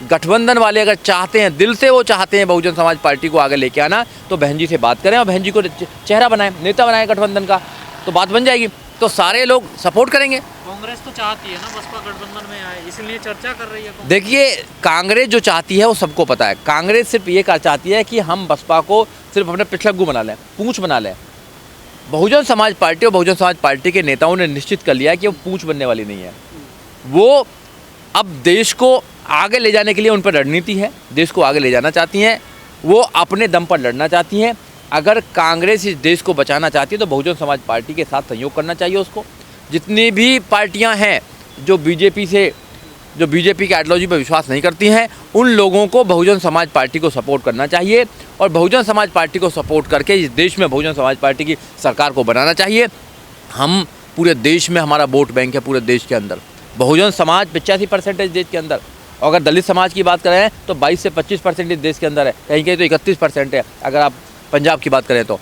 गठबंधन वाले अगर चाहते हैं, दिल से वो चाहते हैं बहुजन समाज पार्टी को आगे लेके आना, तो बहन जी से बात करें और बहन जी को चेहरा बनाएं, नेता बनाएं गठबंधन का, तो बात बन जाएगी, तो सारे लोग सपोर्ट करेंगे। कांग्रेस तो चाहती है ना बसपा गठबंधन में आए, इसलिए चर्चा कर रही है कांग्रेस। देखिए, कांग्रेस जो चाहती है वो सबको पता है। कांग्रेस सिर्फ ये चाहती है कि हम बसपा को सिर्फ अपने पिछलग्गू बना लें, पूंछ बना लें। बहुजन समाज पार्टी और बहुजन समाज पार्टी के नेताओं ने निश्चित कर लिया है कि वो पूंछ बनने वाली नहीं है। वो अब देश को आगे ले जाने के लिए उन पर रणनीति है, देश को आगे ले जाना चाहती हैं, वो अपने दम पर लड़ना चाहती हैं। अगर कांग्रेस इस देश को बचाना चाहती है तो बहुजन समाज पार्टी के साथ सहयोग करना चाहिए उसको। जितनी भी पार्टियां हैं जो बीजेपी की आइडियोलॉजी पर विश्वास नहीं करती हैं, उन लोगों को बहुजन समाज पार्टी को सपोर्ट करना चाहिए और बहुजन समाज पार्टी को सपोर्ट करके इस देश में बहुजन समाज पार्टी की सरकार को बनाना चाहिए। हम पूरे देश में, हमारा वोट बैंक है पूरे देश के अंदर, बहुजन समाज 85% है इस देश के अंदर। और अगर दलित समाज की बात करें तो 22 से 25% इस देश के अंदर है, कहीं कहीं तो 31% है अगर आप पंजाब की बात करें तो।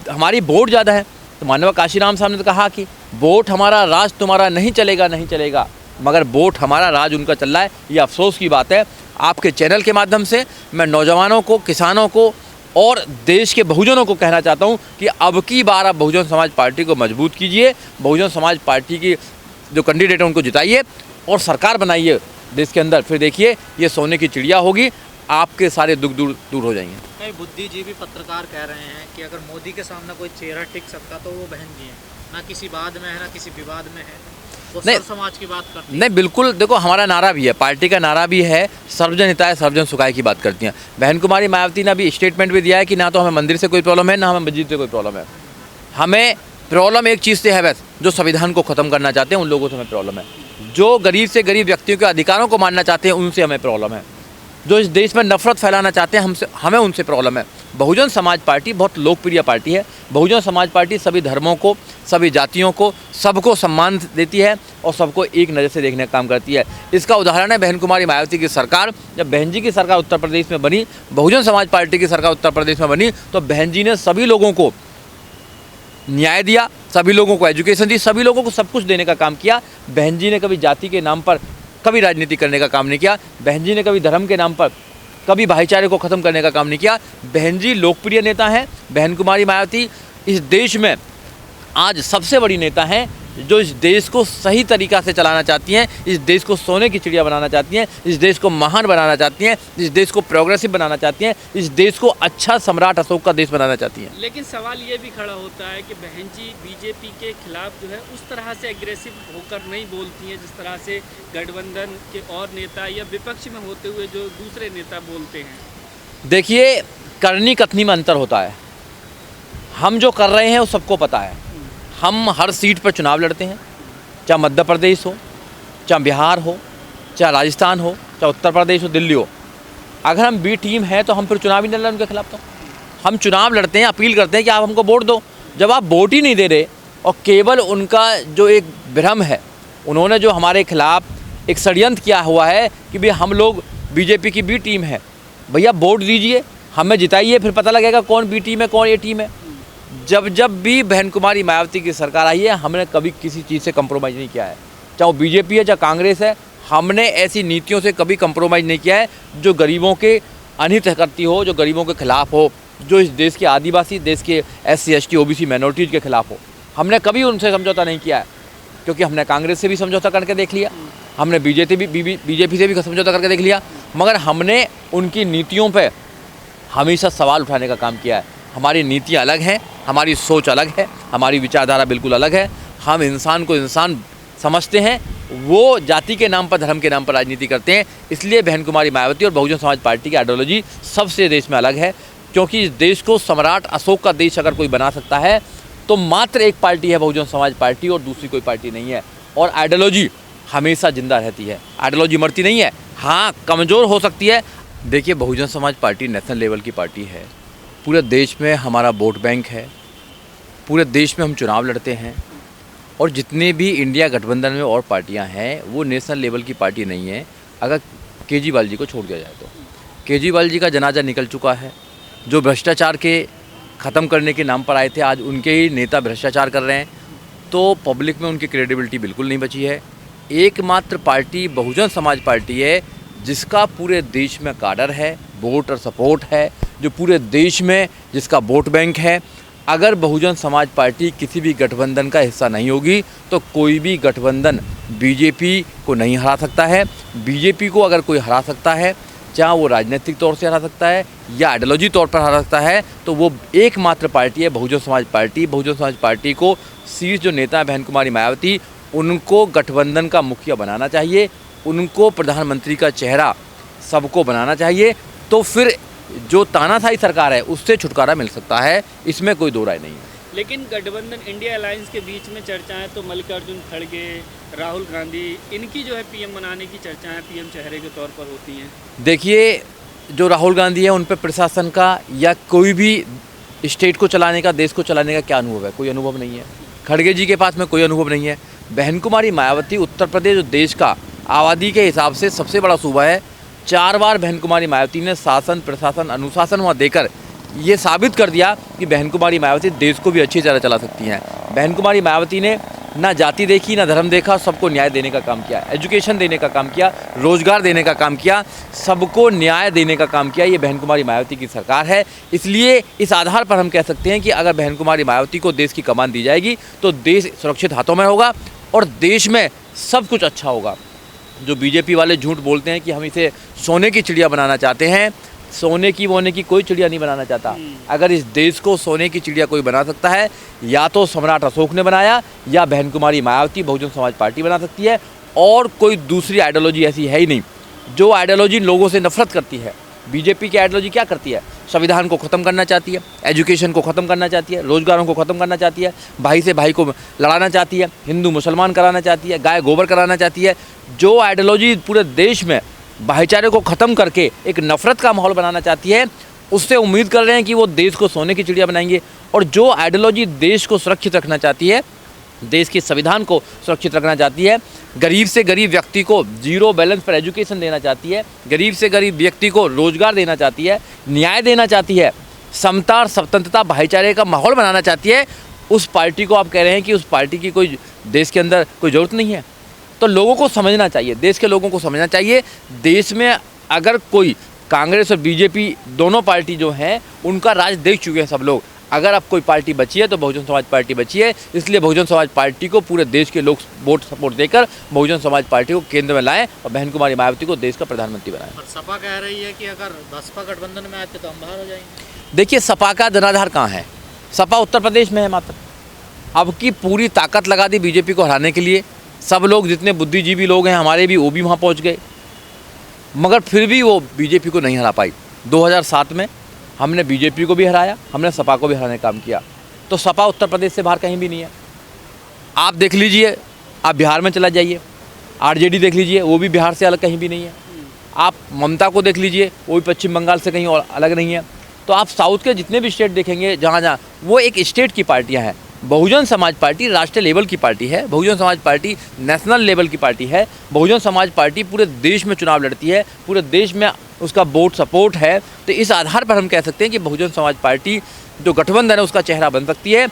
हमारी वोट ज़्यादा है। तो माननीय काशीराम साहब ने तो कहा कि वोट हमारा, राज तुम्हारा नहीं चलेगा, मगर वोट हमारा, राज उनका चल रहा है। ये अफसोस की बात है। आपके चैनल के माध्यम से मैं नौजवानों को, किसानों को और देश के बहुजनों को कहना चाहता हूँ कि अब की बार आप बहुजन समाज पार्टी को मजबूत कीजिए, बहुजन समाज पार्टी की जो कैंडिडेट है उनको जिताइए और सरकार बनाइए देश के अंदर। फिर देखिए ये सोने की चिड़िया होगी, आपके सारे दुख दूर हो जाएंगे। कई बुद्धिजीवी पत्रकार कह रहे हैं कि अगर मोदी के सामने कोई चेहरा टिक सकता तो वो बहन जी हैं, ना किसी वाद में है ना किसी विवाद में है, वो नहीं, सर्व समाज की बात करती है। नहीं, बिल्कुल। देखो, हमारा नारा भी है, पार्टी का नारा भी है, सर्वजन हिताय सर्वजन सुखाय की बात करती हैं। बहन कुमारी मायावती ने अभी स्टेटमेंट भी दिया है कि ना तो हमें मंदिर से कोई प्रॉब्लम है, ना हमें मस्जिद से कोई प्रॉब्लम है। हमें प्रॉब्लम एक चीज़ से है बस, जो संविधान को ख़त्म करना चाहते हैं उन लोगों से हमें प्रॉब्लम है। जो गरीब से गरीब व्यक्तियों के अधिकारों को मानना चाहते हैं उनसे हमें प्रॉब्लम है। जो इस देश में नफरत फैलाना चाहते हैं हमें उनसे प्रॉब्लम है। बहुजन समाज पार्टी बहुत लोकप्रिय पार्टी है। बहुजन समाज पार्टी सभी धर्मों को, सभी जातियों को, सबको सम्मान देती है और सबको एक नज़र से देखने का काम करती है। इसका उदाहरण है बहन कुमारी मायावती की सरकार। जब बहन जी की सरकार उत्तर प्रदेश में बनी, बहुजन समाज पार्टी की सरकार उत्तर प्रदेश में बनी, तो बहन जी ने सभी लोगों को न्याय दिया, सभी लोगों को एजुकेशन दी, सभी लोगों को सब कुछ देने का काम किया। बहन जी ने कभी जाति के नाम पर कभी राजनीति करने का काम नहीं किया। बहन जी ने कभी धर्म के नाम पर कभी भाईचारे को ख़त्म करने का काम नहीं किया। बहन जी लोकप्रिय नेता हैं। बहन कुमारी मायावती इस देश में आज सबसे बड़ी नेता हैं जो इस देश को सही तरीक़ा से चलाना चाहती हैं, इस देश को सोने की चिड़िया बनाना चाहती हैं, इस देश को महान बनाना चाहती हैं, इस देश को प्रोग्रेसिव बनाना चाहती हैं, इस देश को अच्छा सम्राट अशोक का देश बनाना चाहती हैं। लेकिन सवाल ये भी खड़ा होता है कि बहन जी बीजेपी के खिलाफ जो है उस तरह से एग्रेसिव होकर नहीं बोलती हैं जिस तरह से गठबंधन के और नेता या विपक्ष में होते हुए जो दूसरे नेता बोलते हैं। देखिए, करनी कथनी में अंतर होता है। हम जो कर रहे हैं वो सबको पता है। हम हर सीट पर चुनाव लड़ते हैं, चाहे मध्य प्रदेश हो, चाहे बिहार हो, चाहे राजस्थान हो, चाहे उत्तर प्रदेश हो, दिल्ली हो। अगर हम बी टीम हैं तो हम फिर चुनाव ही नहीं लड़ उनके खिलाफ। तो हम चुनाव लड़ते हैं, अपील करते हैं कि आप हमको वोट दो। जब आप वोट ही नहीं दे रहे और केवल उनका जो एक भ्रम है, उन्होंने जो हमारे खिलाफ एक षड्यंत्र किया हुआ है कि भाई हम लोग बीजेपी की बी टीम है। भैया वोट दीजिए, हमें जिताइए, फिर पता लगेगा कौन बी टीम है कौन ए टीम है। जब भी बहन कुमारी मायावती की सरकार आई है, हमने कभी किसी चीज़ से कंप्रोमाइज़ नहीं किया है। चाहे वो बीजेपी है, चाहे कांग्रेस है, हमने ऐसी नीतियों से कभी कंप्रोमाइज़ नहीं किया है जो गरीबों के अनहित करती हो, जो गरीबों के खिलाफ हो, जो इस देश के आदिवासी, देश के SC ST OBC माइनॉरिटीज़ के खिलाफ हो। हमने कभी उनसे समझौता नहीं किया है, क्योंकि हमने कांग्रेस से भी समझौता करके देख लिया, हमने बीजेपी से भी समझौता करके देख लिया, मगर हमने उनकी नीतियों पर हमेशा सवाल उठाने का काम किया है। हमारी नीतियाँ अलग हैं, हमारी सोच अलग है, हमारी विचारधारा बिल्कुल अलग है। हम इंसान को इंसान समझते हैं, वो जाति के नाम पर, धर्म के नाम पर राजनीति करते हैं। इसलिए बहन कुमारी मायावती और बहुजन समाज पार्टी की आइडियोलॉजी सबसे देश में अलग है, क्योंकि इस देश को सम्राट अशोक का देश अगर कोई बना सकता है तो मात्र एक पार्टी है बहुजन समाज पार्टी और दूसरी कोई पार्टी नहीं है। और आइडियोलॉजी हमेशा जिंदा रहती है, आइडियोलॉजी मरती नहीं है। हाँ, कमज़ोर हो सकती है। देखिए, Bahujan Samaj party national level की पार्टी है, पूरे देश में हमारा वोट बैंक है, पूरे देश में हम चुनाव लड़ते हैं। और जितने भी इंडिया गठबंधन में और पार्टियां हैं वो नेशनल लेवल की पार्टी नहीं है। अगर केजरीवाल जी को छोड़ दिया जाए तो केजरीवाल जी का जनाजा निकल चुका है। जो भ्रष्टाचार के ख़त्म करने के नाम पर आए थे, आज उनके ही नेता भ्रष्टाचार कर रहे हैं, तो पब्लिक में उनकी क्रेडिबिलिटी बिल्कुल नहीं बची है। एकमात्र पार्टी बहुजन समाज पार्टी है जिसका पूरे देश में काडर है, वोट और सपोर्ट है, जो पूरे देश में जिसका वोट बैंक है, अगर बहुजन समाज पार्टी किसी भी गठबंधन का हिस्सा नहीं होगी तो कोई भी गठबंधन बीजेपी को नहीं हरा सकता है। बीजेपी को अगर कोई हरा सकता है, चाहे वो राजनीतिक तौर से हरा सकता है या आइडियोलॉजी तौर पर हरा सकता है, तो वो एकमात्र पार्टी है बहुजन समाज पार्टी। बहुजन समाज पार्टी को शीर्ष जो नेता बहन कुमारी मायावती, उनको गठबंधन का मुखिया बनाना चाहिए, उनको प्रधानमंत्री का चेहरा सबको बनाना चाहिए, तो फिर जो तानाशाही सरकार है उससे छुटकारा मिल सकता है, इसमें कोई दो राय नहीं है। लेकिन गठबंधन इंडिया अलायंस के बीच में चर्चाएं तो मल्लिकार्जुन खड़गे, राहुल गांधी, इनकी जो है पीएम बनाने की चर्चाएं पीएम चेहरे के तौर पर होती हैं। देखिए, जो राहुल गांधी है उन पर प्रशासन का या कोई भी स्टेट को चलाने का, देश को चलाने का क्या अनुभव है? कोई अनुभव नहीं है। खड़गे जी के पास में कोई अनुभव नहीं है। बहन कुमारी मायावती उत्तर प्रदेश जो देश का आबादी के हिसाब से सबसे बड़ा सूबा है, 4 बार बहन कुमारी मायावती ने शासन, प्रशासन, अनुशासन वहाँ देकर ये साबित कर दिया कि बहन कुमारी मायावती देश को भी अच्छी तरह चला सकती हैं। बहन कुमारी मायावती ने ना जाति देखी, ना धर्म देखा, सबको न्याय देने का काम किया, एजुकेशन देने का काम किया, रोजगार देने का काम किया, सबको न्याय देने का काम किया। ये बहन कुमारी मायावती की सरकार है। इसलिए इस आधार पर हम कह सकते हैं कि अगर बहन कुमारी मायावती को देश की कमान दी जाएगी तो देश सुरक्षित हाथों में होगा और देश में सब कुछ अच्छा होगा। जो बीजेपी वाले झूठ बोलते हैं कि हम इसे सोने की चिड़िया बनाना चाहते हैं, सोने की वोने की कोई चिड़िया नहीं बनाना चाहता। अगर इस देश को सोने की चिड़िया कोई बना सकता है, या तो सम्राट अशोक ने बनाया या बहन कुमारी मायावती बहुजन समाज पार्टी बना सकती है, और कोई दूसरी आइडियोलॉजी ऐसी है ही नहीं। जो आइडियोलॉजी लोगों से नफरत करती है, बीजेपी की आइडियोलॉजी क्या करती है? संविधान को ख़त्म करना चाहती है, एजुकेशन को ख़त्म करना चाहती है, रोजगारों को ख़त्म करना चाहती है, भाई से भाई को लड़ाना चाहती है, हिंदू मुसलमान कराना चाहती है, गाय गोबर कराना चाहती है। जो आइडियोलॉजी पूरे देश में भाईचारे को ख़त्म करके एक नफ़रत का माहौल बनाना चाहती है, उससे उम्मीद कर रहे हैं कि वो देश को सोने की चिड़िया बनाएंगे। और जो आइडियोलॉजी देश को सुरक्षित रखना चाहती है, देश के संविधान को सुरक्षित रखना चाहती है, गरीब से गरीब व्यक्ति को जीरो बैलेंस पर एजुकेशन देना चाहती है, गरीब से गरीब व्यक्ति को रोजगार देना चाहती है, न्याय देना चाहती है, समता और स्वतंत्रता भाईचारे का माहौल बनाना चाहती है, उस पार्टी को आप कह रहे हैं कि उस पार्टी की कोई देश के अंदर कोई ज़रूरत नहीं है। तो लोगों को समझना चाहिए, देश के लोगों को समझना चाहिए, देश में अगर कोई कांग्रेस और बीजेपी दोनों पार्टी जो हैं उनका राज देख चुके हैं सब लोग। अगर अब कोई पार्टी बची है तो बहुजन समाज पार्टी बची है। इसलिए बहुजन समाज पार्टी को पूरे देश के लोग वोट सपोर्ट देकर बहुजन समाज पार्टी को केंद्र में लाएं और बहन कुमारी मायावती को देश का प्रधानमंत्री बनाएं। और सपा कह रही है कि अगर बसपा गठबंधन में आते तो हम बाहर हो जाएंगे। देखिए, सपा का जनाधार कहाँ है? सपा उत्तर प्रदेश में है मात्र। अब की पूरी ताकत लगा दी बीजेपी को हराने के लिए। सब लोग जितने बुद्धिजीवी लोग हैं हमारे भी, वो भी वहाँ पहुँच गए, मगर फिर भी वो बीजेपी को नहीं हरा पाई। 2007 में हमने बीजेपी को भी हराया, हमने सपा को भी हराने का काम किया। तो सपा उत्तर प्रदेश से बाहर कहीं भी नहीं है। आप देख लीजिए, आप बिहार में चला जाइए, आरजेडी देख लीजिए, वो भी बिहार से अलग कहीं भी नहीं है। आप ममता को देख लीजिए, वो भी पश्चिम बंगाल से कहीं और अलग नहीं है। तो आप साउथ के जितने भी स्टेट देखेंगे, जहाँ जहाँ वो एक स्टेट की पार्टियाँ हैं। बहुजन समाज पार्टी राष्ट्रीय लेवल की पार्टी है, Bahujan Samaj party national level की पार्टी है। बहुजन समाज पार्टी पूरे देश में चुनाव लड़ती है, पूरे देश में उसका वोट सपोर्ट है। तो इस आधार पर हम कह सकते हैं कि बहुजन समाज पार्टी जो गठबंधन है उसका चेहरा बन सकती है।